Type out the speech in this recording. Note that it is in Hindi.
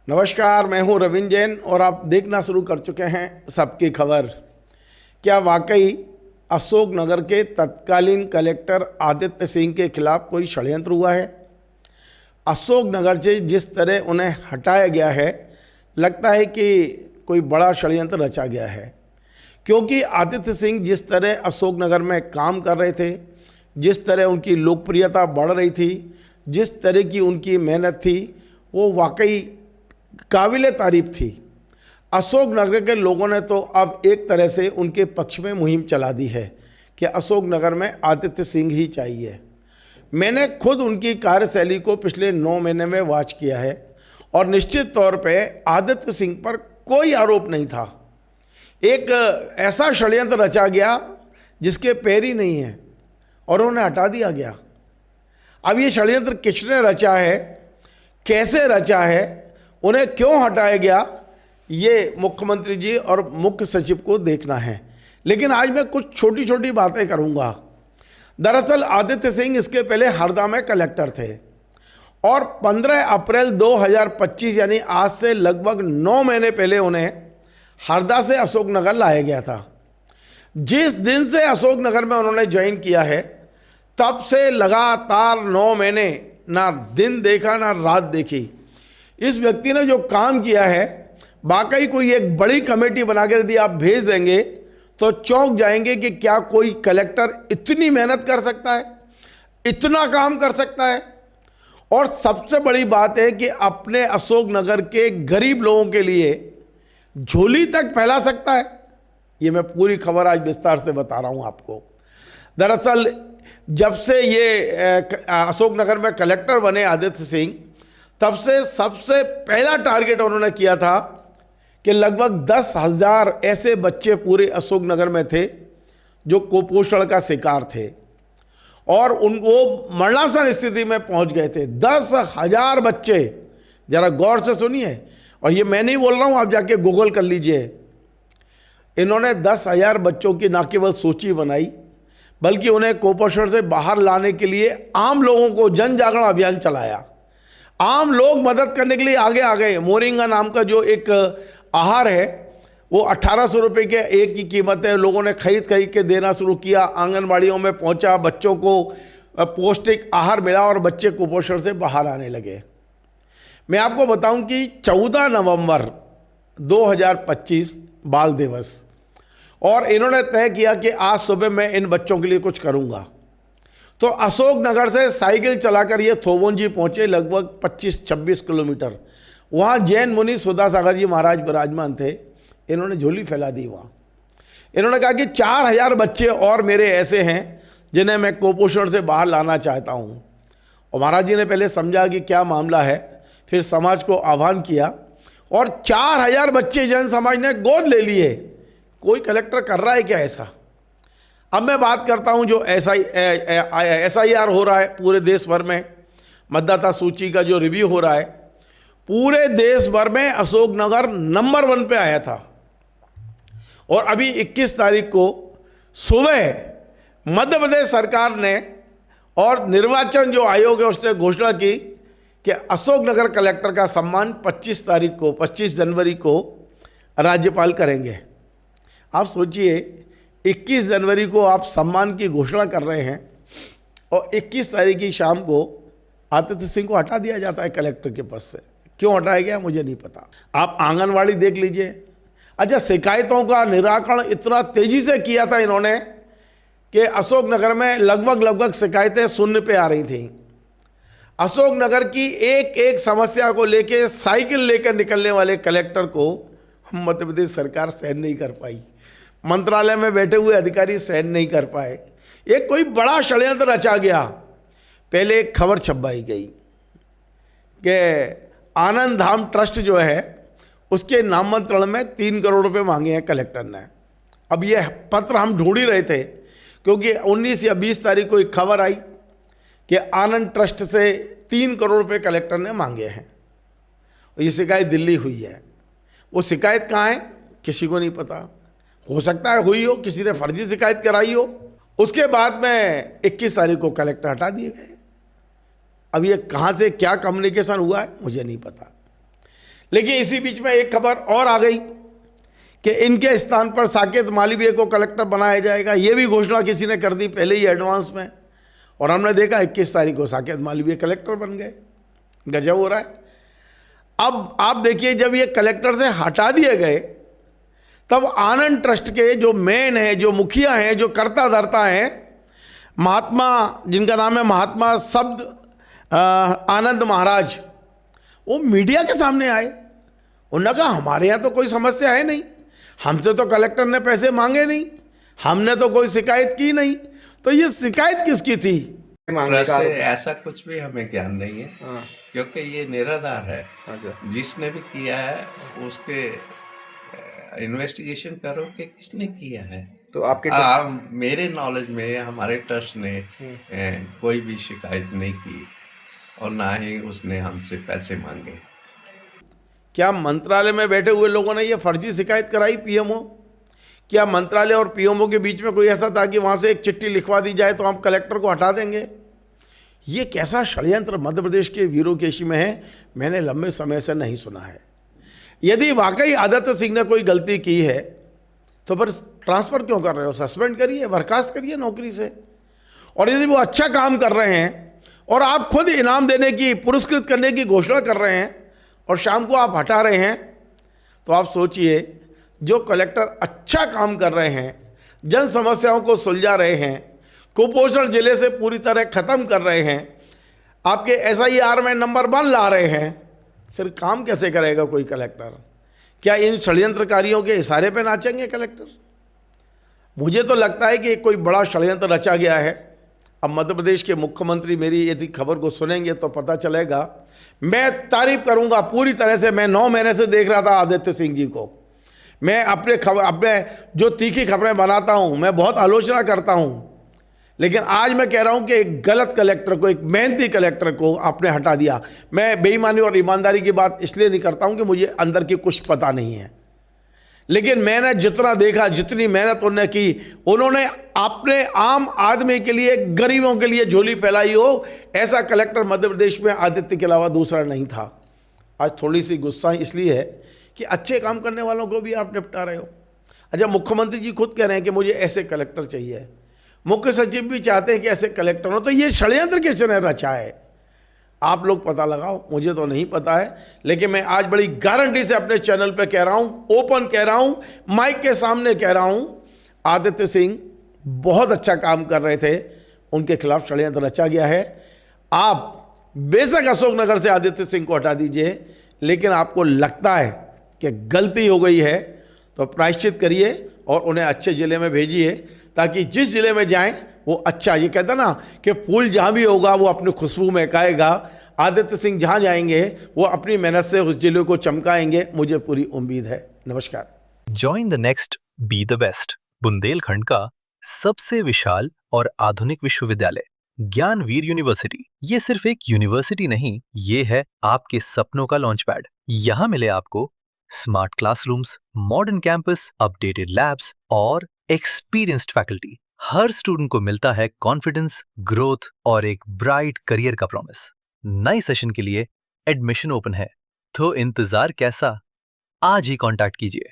नमस्कार, मैं हूं रविंद्र जैन और आप देखना शुरू कर चुके हैं सबकी खबर। क्या वाकई अशोकनगर के तत्कालीन कलेक्टर आदित्य सिंह के खिलाफ कोई षड्यंत्र हुआ है? अशोकनगर से जिस तरह उन्हें हटाया गया है, लगता है कि कोई बड़ा षड्यंत्र रचा गया है, क्योंकि आदित्य सिंह जिस तरह अशोकनगर में काम कर रहे थे, जिस तरह उनकी लोकप्रियता बढ़ रही थी, जिस तरह की उनकी मेहनत थी, वो वाकई काबिल तारीफ थी। अशोकनगर के लोगों ने तो अब एक तरह से उनके पक्ष में मुहिम चला दी है कि अशोकनगर में आदित्य सिंह ही चाहिए। मैंने खुद उनकी कार्यशैली को पिछले 9 महीने में वॉच किया है और निश्चित तौर पे आदित्य सिंह पर कोई आरोप नहीं था। एक ऐसा षड्यंत्र रचा गया जिसके पैर ही नहीं है और उन्हें हटा दिया गया। अब ये षड्यंत्र किसने रचा है, कैसे रचा है, उन्हें क्यों हटाया गया, ये मुख्यमंत्री जी और मुख्य सचिव को देखना है। लेकिन आज मैं कुछ छोटी छोटी बातें करूंगा। दरअसल आदित्य सिंह इसके पहले हरदा में कलेक्टर थे और 15 अप्रैल 2025 यानी आज से लगभग 9 महीने पहले उन्हें हरदा से अशोकनगर लाया गया था। जिस दिन से अशोकनगर में उन्होंने ज्वाइन किया है, तब से लगातार 9 महीने ना दिन देखा ना रात देखी। इस व्यक्ति ने जो काम किया है, वाकई कोई एक बड़ी कमेटी बनाकर यदि आप भेज देंगे तो चौंक जाएंगे कि क्या कोई कलेक्टर इतनी मेहनत कर सकता है, इतना काम कर सकता है। और सबसे बड़ी बात है कि अपने अशोकनगर के गरीब लोगों के लिए झोली तक फैला सकता है। ये मैं पूरी खबर आज विस्तार से बता रहा हूं आपको। दरअसल जब से ये अशोकनगर में कलेक्टर बने आदित्य सिंह, तब से सबसे पहला टारगेट उन्होंने किया था कि लगभग 10,000 ऐसे बच्चे पूरे अशोकनगर में थे जो कुपोषण का शिकार थे और वो मरणासन स्थिति में पहुंच गए थे। 10,000 बच्चे, जरा गौर से सुनिए, और ये मैं नहीं बोल रहा हूं, आप जाके गूगल कर लीजिए। इन्होंने 10,000 बच्चों की न केवल सूची बनाई, बल्कि उन्हें कुपोषण से बाहर लाने के लिए आम लोगों को जन जागरण अभियान चलाया। आम लोग मदद करने के लिए आगे आ गए। मोरिंगा नाम का जो एक आहार है, वो 1800 रुपये के एक की कीमत है। लोगों ने खरीद के देना शुरू किया, आंगनबाड़ियों में पहुंचा, बच्चों को पौष्टिक आहार मिला और बच्चे कुपोषण से बाहर आने लगे। मैं आपको बताऊं कि 14 नवंबर 2025 बाल दिवस, और इन्होंने तय किया कि आज सुबह मैं इन बच्चों के लिए कुछ करूंगा। तो अशोकनगर से साइकिल चलाकर ये थोबोंजी पहुंचे, लगभग 25-26 किलोमीटर। वहाँ जैन मुनि सुधा सागर जी महाराज विराजमान थे। इन्होंने झोली फैला दी वहाँ। इन्होंने कहा कि 4,000 बच्चे और मेरे ऐसे हैं जिन्हें मैं कुपोषण से बाहर लाना चाहता हूँ। और महाराज जी ने पहले समझा कि क्या मामला है, फिर समाज को आह्वान किया और 4,000 बच्चे जन समाज ने गोद ले लिए। कोई कलेक्टर कर रहा है क्या ऐसा? अब मैं बात करता हूं जो SIR हो रहा है पूरे देश भर में, मतदाता सूची का जो रिव्यू हो रहा है, पूरे देश भर में अशोकनगर नंबर 1 पे आया था। और अभी 21 तारीख को सुबह मध्य प्रदेश सरकार ने और निर्वाचन जो आयोग है उसने घोषणा की कि अशोकनगर कलेक्टर का सम्मान 25 जनवरी को राज्यपाल करेंगे। आप सोचिए, 21 जनवरी को आप सम्मान की घोषणा कर रहे हैं और 21 तारीख की शाम को आदित्य सिंह को हटा दिया जाता है कलेक्टर के पद से। क्यों हटाया गया मुझे नहीं पता। आप आंगनवाड़ी देख लीजिए। अच्छा, शिकायतों का निराकरण इतना तेजी से किया था इन्होंने कि अशोकनगर में लगभग शिकायतें शून्य पे आ रही थी। अशोकनगर की एक एक समस्या को लेके साइकिल लेकर निकलने वाले कलेक्टर को मध्य प्रदेश सरकार सहन नहीं कर पाई। मंत्रालय में बैठे हुए अधिकारी सहन नहीं कर पाए। एक कोई बड़ा षड्यंत्र रचा गया। पहले एक खबर छपवाई गई कि आनंद धाम ट्रस्ट जो है उसके नामांतरण में 3 करोड़ रुपए मांगे हैं कलेक्टर ने। अब ये पत्र हम ढूंढ ही रहे थे, क्योंकि 19 या 20 तारीख को एक खबर आई कि आनंद ट्रस्ट से 3 करोड़ रुपए कलेक्टर ने मांगे हैं। ये शिकायत दिल्ली हुई है। वो शिकायत कहाँ है किसी को नहीं पता। हो सकता है हुई हो, किसी ने फर्जी शिकायत कराई हो। उसके बाद में 21 तारीख को कलेक्टर हटा दिए गए। अब ये कहाँ से क्या कम्युनिकेशन हुआ है मुझे नहीं पता। लेकिन इसी बीच में एक खबर और आ गई कि इनके स्थान पर साकेत मालवीय को कलेक्टर बनाया जाएगा। ये भी घोषणा किसी ने कर दी पहले ही एडवांस में, और हमने देखा 21 तारीख को साकेत मालवीय कलेक्टर बन गए। गजब हो रहा है। अब आप देखिए, जब ये कलेक्टर से हटा दिए गए तब आनंद ट्रस्ट के जो मेन है, जो मुखिया हैं, जो कर्ता धर्ता हैं, महात्मा, जिनका नाम है महात्मा शब्द आनंद महाराज, वो मीडिया के सामने आए। उन्होंने कहा हमारे यहाँ तो कोई समस्या है नहीं, हमसे तो कलेक्टर ने पैसे मांगे नहीं, हमने तो कोई शिकायत की नहीं। तो ये शिकायत किसकी थी? से ऐसा कुछ भी हमें ज्ञान नहीं है, क्योंकि ये निराधार है। जिसने भी किया है उसके इन्वेस्टिगेशन करो कि किसने किया है। तो आपके मेरे नॉलेज में हमारे ट्रस्ट ने कोई भी शिकायत नहीं की और ना ही उसने हमसे पैसे मांगे। क्या मंत्रालय में बैठे हुए लोगों ने ये फर्जी शिकायत कराई पीएमओ? क्या मंत्रालय और पीएमओ के बीच में कोई ऐसा था कि वहाँ से एक चिट्ठी लिखवा दी जाए तो हम कलेक्टर को हटा देंगे? ये कैसा षड्यंत्र मध्य प्रदेश के वीरोकेशी में है, मैंने लंबे समय से नहीं सुना है। यदि वाकई आदित्य सिंह ने कोई गलती की है तो फिर ट्रांसफ़र क्यों कर रहे हो? सस्पेंड करिए, बर्खास्त करिए नौकरी से। और यदि वो अच्छा काम कर रहे हैं और आप खुद इनाम देने की, पुरस्कृत करने की घोषणा कर रहे हैं और शाम को आप हटा रहे हैं, तो आप सोचिए, जो कलेक्टर अच्छा काम कर रहे हैं, जन समस्याओं को सुलझा रहे हैं, कुपोषण जिले से पूरी तरह ख़त्म कर रहे हैं, आपके SIR में नंबर 1 ला रहे हैं, फिर काम कैसे करेगा कोई कलेक्टर? क्या इन षड्यंत्रकारियों के इशारे पे नाचेंगे कलेक्टर? मुझे तो लगता है कि कोई बड़ा षड्यंत्र रचा गया है। अब मध्य प्रदेश के मुख्यमंत्री मेरी इस खबर को सुनेंगे तो पता चलेगा। मैं तारीफ करूंगा पूरी तरह से। मैं 9 महीने से देख रहा था आदित्य सिंह जी को। मैं अपने जो तीखी खबरें बनाता हूं, मैं बहुत आलोचना करता हूं, लेकिन आज मैं कह रहा हूं कि एक गलत कलेक्टर को, एक मेहनती कलेक्टर को आपने हटा दिया। मैं बेईमानी और ईमानदारी की बात इसलिए नहीं करता हूं कि मुझे अंदर की कुछ पता नहीं है, लेकिन मैंने जितना देखा, जितनी मेहनत उन्होंने की, उन्होंने अपने आम आदमी के लिए, गरीबों के लिए झोली फैलाई हो, ऐसा कलेक्टर मध्य प्रदेश में आदित्य के अलावा दूसरा नहीं था। आज थोड़ी सी गुस्सा इसलिए है कि अच्छे काम करने वालों को भी आप निपटा रहे हो। अच्छा, मुख्यमंत्री जी खुद कह रहे हैं कि मुझे ऐसे कलेक्टर चाहिए, मुख्य सचिव भी चाहते हैं कि ऐसे कलेक्टर हो, तो ये षड्यंत्र किसने रचा है? आप लोग पता लगाओ, मुझे तो नहीं पता है। लेकिन मैं आज बड़ी गारंटी से अपने चैनल पे कह रहा हूं, ओपन कह रहा हूं, माइक के सामने कह रहा हूं, आदित्य सिंह बहुत अच्छा काम कर रहे थे, उनके खिलाफ षड्यंत्र रचा गया है। आप बेशक अशोकनगर से आदित्य सिंह को हटा दीजिए, लेकिन आपको लगता है कि गलती हो गई है तो प्रायश्चित करिए और उन्हें अच्छे ज़िले में भेजिए, ताकि जिस ज़िले में जाएं वो अच्छा, ये कहता ना कि फूल जहाँ भी होगा वो अपनी खुशबू महकाएगा। आदित्य सिंह जहाँ जाएंगे वो अपनी मेहनत से उस जिले को चमकाएंगे, मुझे पूरी उम्मीद है। नमस्कार। Join the next be the best, Bundelkhand का सबसे विशाल और आधुनिक विश्वविद्यालय ज्ञानवीर यूनिवर्सिटी। ये सिर्फ एक यूनिवर्सिटी नहीं, ये है आपके सपनों का लॉन्च पैड। यहाँ मिले आपको smart classrooms, modern campus, updated labs और एक्सपीरियंस्ड फैकल्टी। हर स्टूडेंट को मिलता है कॉन्फिडेंस, ग्रोथ और एक ब्राइट करियर का प्रॉमिस। नए सेशन के लिए एडमिशन ओपन है, तो इंतजार कैसा? आज ही कांटेक्ट कीजिए।